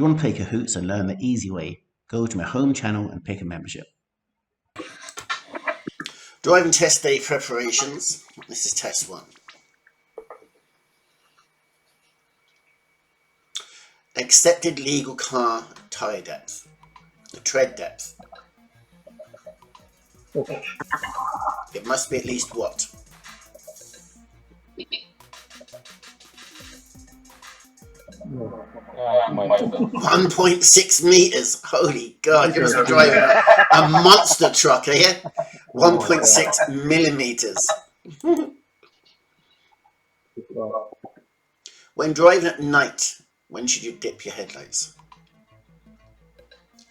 you want to play Kahoots and learn the easy way, go to my home channel and pick a membership. Driving test day preparations. This is test 1. Accepted legal car tyre depth. The tread depth. It must be at least what? Oh my God. 1.6 meters. Holy God, you must be driving a monster truck, are you? 1.6 millimeters. When driving at night, when should you dip your headlights?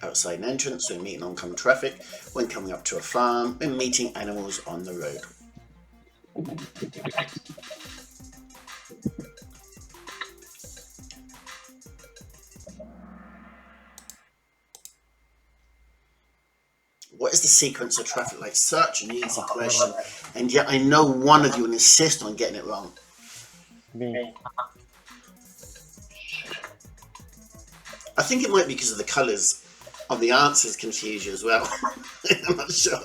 Outside an entrance, when meeting oncoming traffic, when coming up to a farm, when meeting animals on the road. What is the sequence of traffic lights? Such an easy question, and yet I know one of you will insist on getting it wrong. Me. I think it might be because of the colours of the answers confuse you as well. I'm not sure.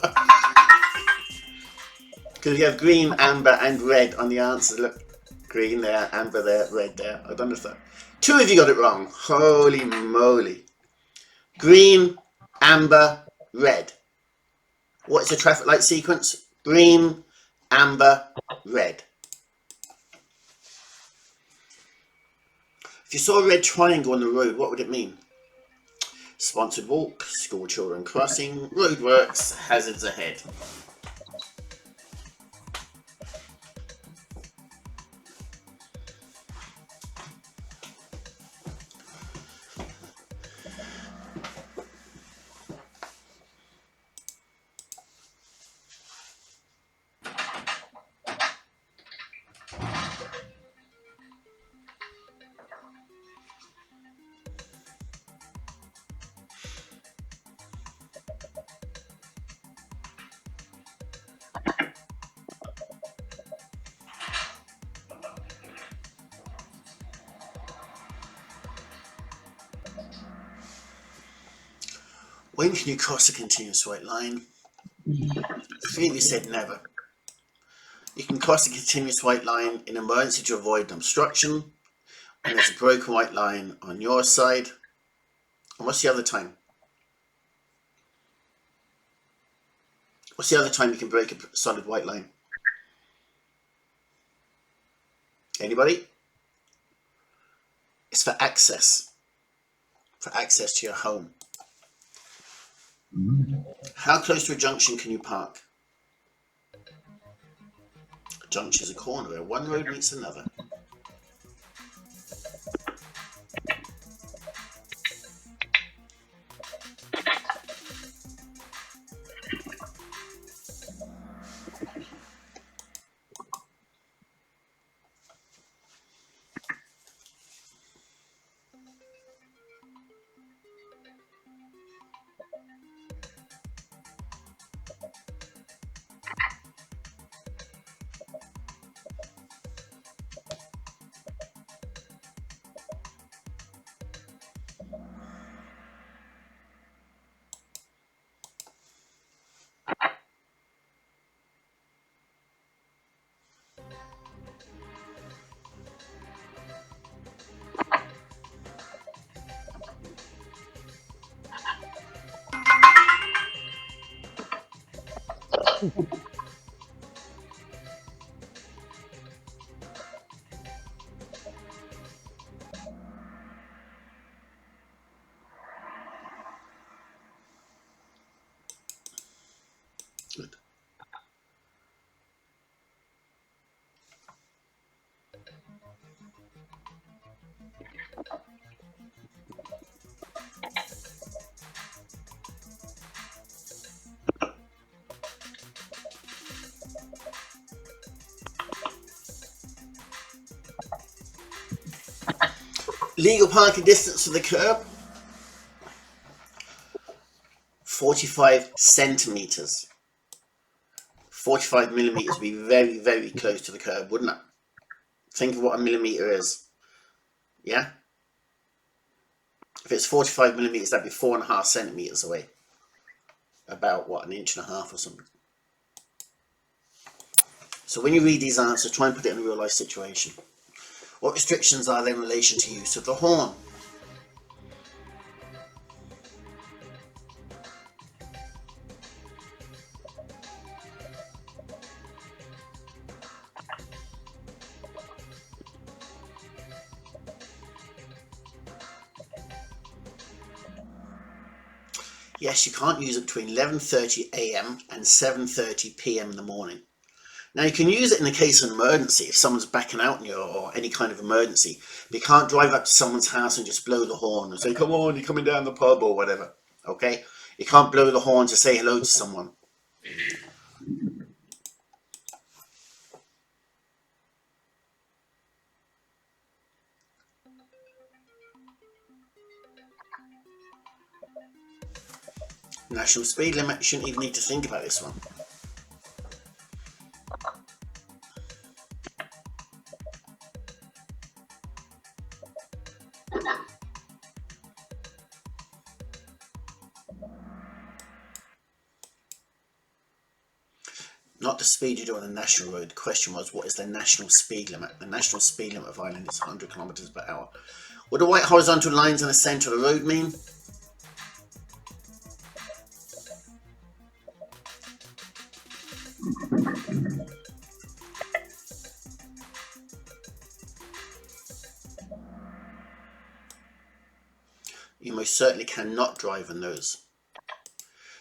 Because you have green, amber and red on the answers. Look, green there, amber there, red there. I don't know if that... 2 of you got it wrong. Holy moly. Green, amber, red. What is the traffic light sequence? Green, amber, red. If you saw a red triangle on the road, what would it mean? Sponsored walk, school children crossing, roadworks, hazards ahead. When can you cross a continuous white line? 3 of you said never. You can cross a continuous white line in emergency to avoid an obstruction, when there's a broken white line on your side. And what's the other time? What's the other time you can break a solid white line? Anybody? It's for access to your home. How close to a junction can you park? A junction is a corner where one road meets another. Good. Legal parking distance to the curb, 45 centimetres. 45 millimetres would be very, very close to the curb, wouldn't it? Think of what a millimetre is. Yeah? If it's 45 millimeters, that'd be 4.5 centimeters away. About what, 1.5 inches or something. So when you read these answers, try and put it in a real life situation. What restrictions are there in relation to use of the horn? Yes, you can't use it between 11:30 a.m. and 7:30 p.m. in the morning. Now you can use it in the case of an emergency, if someone's backing out on you or any kind of emergency, but you can't drive up to someone's house and just blow the horn and say, come on, you're coming down the pub or whatever, okay? You can't blow the horn to say hello to someone. National speed limit, you shouldn't even need to think about this one. Not the speed you do on a national road. The question was, what is the national speed limit? The national speed limit of Ireland is 100 kilometers per hour. What do white horizontal lines in the centre of the road mean? You most certainly cannot drive on those.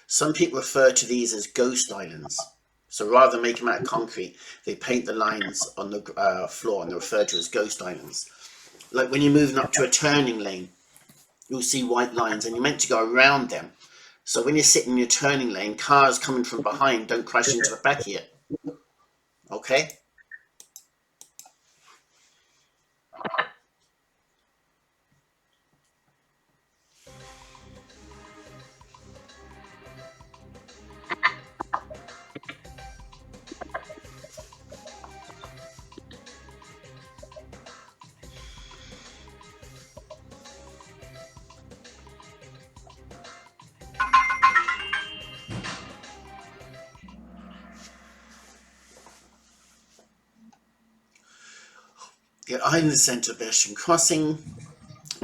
Some people refer to these as ghost islands. So rather than make them out of concrete, they paint the lines on the floor and they're referred to as ghost islands. Like when you're moving up to a turning lane, you'll see white lines and you're meant to go around them. So when you're sitting in your turning lane, cars coming from behind don't crash into the back of you. Okay? Get behind the centre of pedestrian crossing,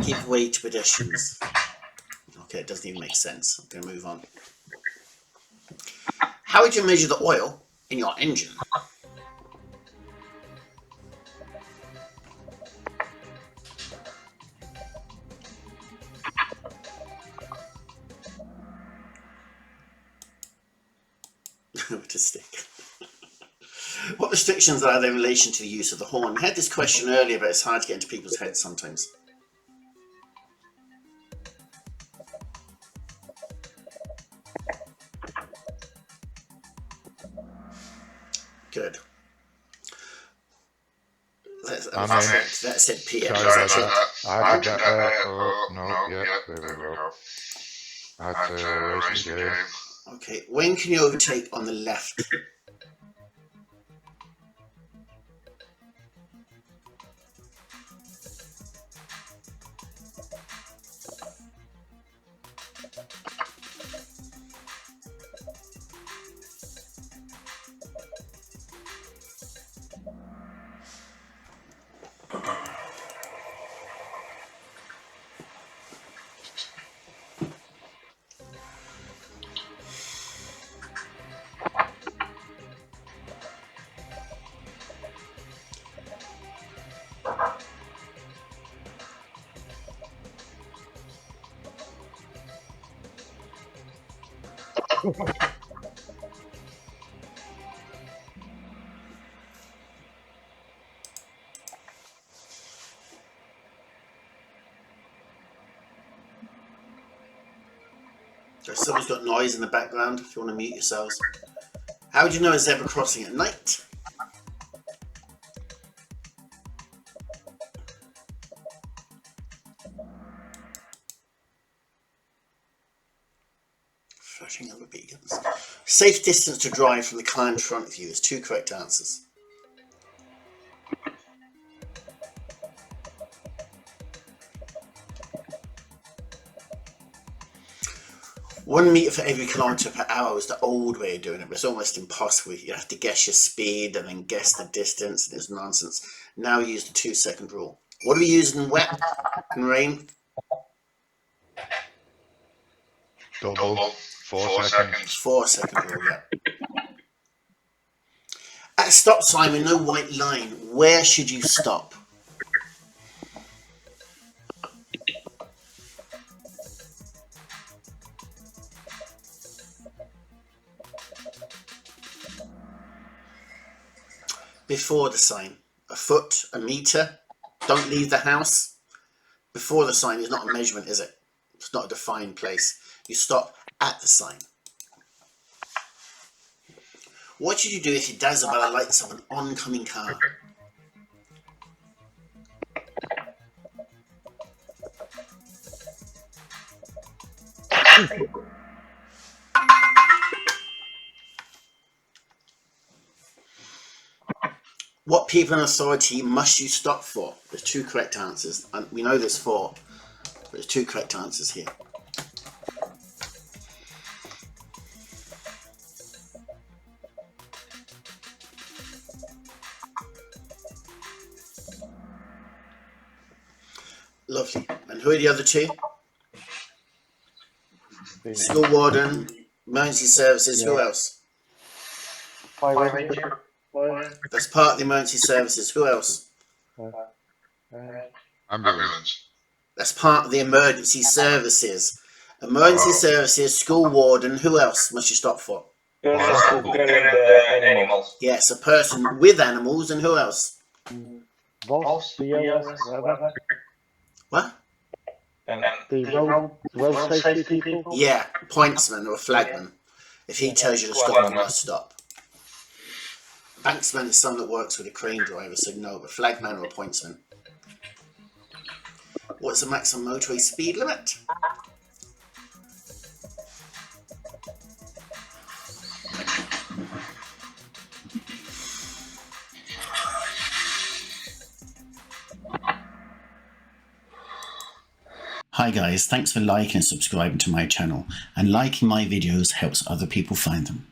give way to pedestrians. Okay, it doesn't even make sense. I'm going to move on. How would you measure the oil in your engine? With a stick. What restrictions are there in relation to the use of the horn? We had this question earlier, but it's hard to get into people's heads sometimes. Good. That said PM. Sorry about that. I had to get there we go. I had to raise the game. Okay, when can you overtake on the left? Someone's got noise in the background, if you want to mute yourselves. How would you know a zebra crossing at night? Flashing over beacons. Safe distance to drive from the car in front of you. There's two correct answers. 1 metre for every kilometre per hour was the old way of doing it, but it's almost impossible. You have to guess your speed and then guess the distance, and it's nonsense. Now we use the 2-second rule. What do we use in wet and rain? Double. 4 seconds. 4-second rule, yeah. At a stop sign with no white line, where should you stop? Before the sign. A foot, a metre. Don't leave the house. Before the sign is not a measurement, is it? It's not a defined place. You stop at the sign. What should you do if you dazzle by the lights of an oncoming car? What people in authority must you stop for? There's 2 correct answers. And we know there's 4, but there's 2 correct answers here. Lovely. And who are the other 2? School warden, emergency services, who else? Fire ranger. That's part of the emergency services, who else? Ambulance. That's part of the emergency services. Emergency services, school warden, who else must you stop for? Person who carry the animals. Yes, a person with animals, and who else? Boss, whatever. What? And The road safety people. Yeah, pointsman or flagman. If he tells you to stop, you must stop. Banksman is someone that works with a crane driver, so no, but flagman or pointsman. What's the maximum motorway speed limit? Hi guys, thanks for liking and subscribing to my channel, and liking my videos helps other people find them.